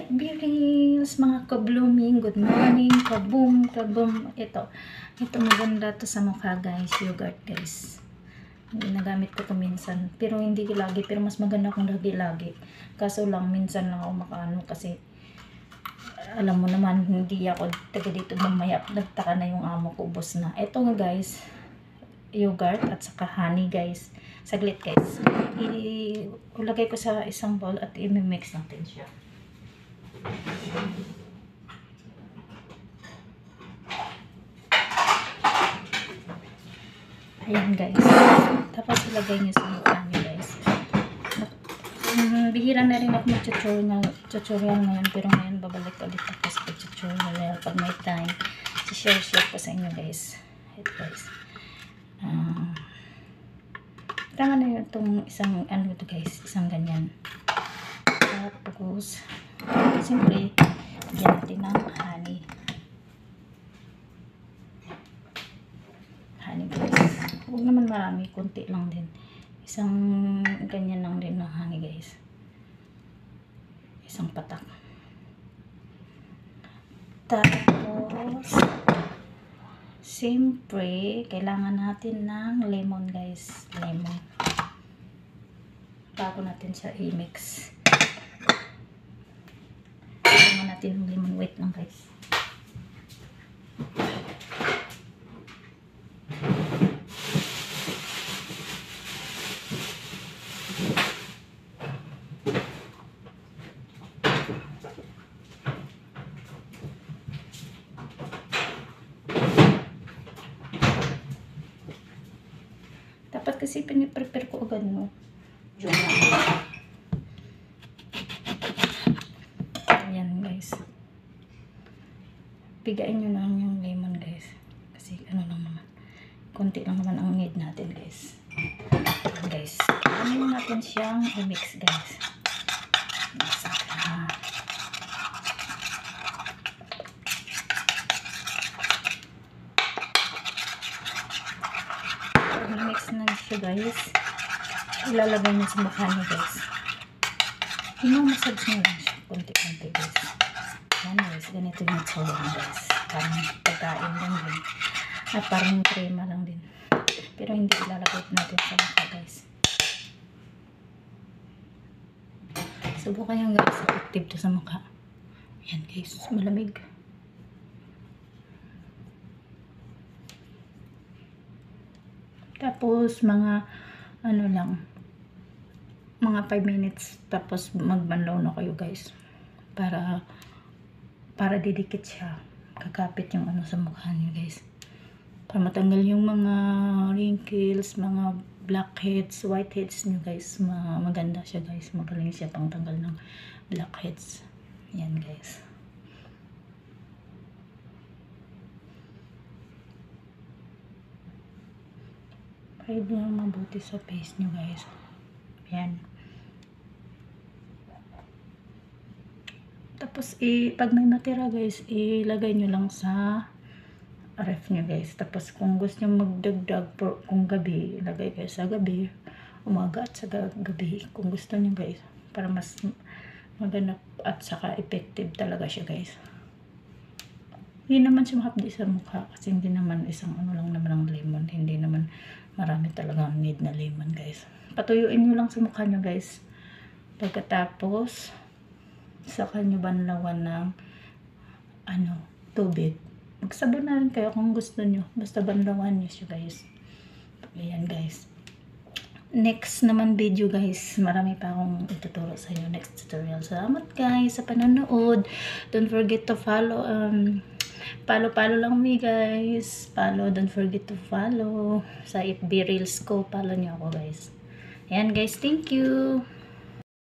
Birils, mga ka-blooming, good morning, kaboom, kaboom. Ito maganda to sa mukha guys, yogurt guys. Nagamit ko to minsan, pero hindi lagi, pero mas maganda kung lagi-lagi. Kaso lang, minsan lang ako makaano kasi alam mo naman, hindi ako taga dito mamaya, nagtaka na yung amo ko, ubos na. Ito nga guys, yogurt at saka honey guys. Saglit guys, ilagay ko sa isang bowl at i-mix natin siya. Ayan guys, tapos ilagay nyo sa mukha nyo guys. Bihira na rin ako mag-tutorial ngayon, pero ngayon babalik ulit ako sa tutorial pag may time. Share ko sa inyo guys. Ito guys, tama na yun itong isang ano ito guys, isang ganyan. Tapos siyempre lagyan natin ng honey guys. Huwag naman marami, konti lang din, isang ganyan lang din ng honey guys, isang patak. Tapos siyempre kailangan natin ng lemon guys, lemon, bago natin siya i-mix. Kailangan natin ng lemon, wait lang guys. Dapat kasi piniprepare ko agad, no? Ayan guys, pigain nyo lang yung lemon guys, kasi ano lang naman, konti lang naman ang need natin guys. Ayan guys, ano natin siyang i-mix guys. Mix na siya guys, ilalagay nyo sa mukha nyo guys. Massage nyo lang siya konti-konti guys. Yan guys, ganito yung tsura guys, parang pagkain lang din at parang crema lang din, pero hindi ilalagay natin sa mukha guys. Subukan yung guys, effective to sa mukha. Yan guys, malamig. Tapos mga ano lang, mga 5 minutes, tapos magbanlaw na kayo guys, para didikit siya, kakapit yung ano sa mukha niyo guys, para matanggal yung mga wrinkles, mga blackheads, whiteheads niyo guys. Maganda siya guys, magaling siya pangtanggal ng blackheads. Yan guys. Pwede nyo mabuti sa face nyo guys. Yan. Tapos pag may matira guys, ilagay nyo lang sa ref nyo guys. Tapos kung gusto nyo magdagdag kung gabi, ilagay kayo sa gabi, umaga at sa gabi kung gusto nyo guys, para mas maganda at saka effective talaga siya guys. Hindi naman siya mahapdi sa mukha kasi hindi naman isang ano lang naman ang lemon, hindi naman marami talaga ang need na lemon guys. Patuyuin nyo lang sa mukha nyo guys. Pagkatapos saka nyo banlawan ng tubig. Magsabon na rin kayo kung gusto nyo, basta banlawan nyo siya guys. Ayan guys, next naman video guys, marami pa akong ituturo sa inyo next tutorial. Salamat guys sa panonood. Don't forget to follow, follow lang me guys, don't forget to follow sa FB Reels ko, follow nyo ako guys. Ayan guys, thank you.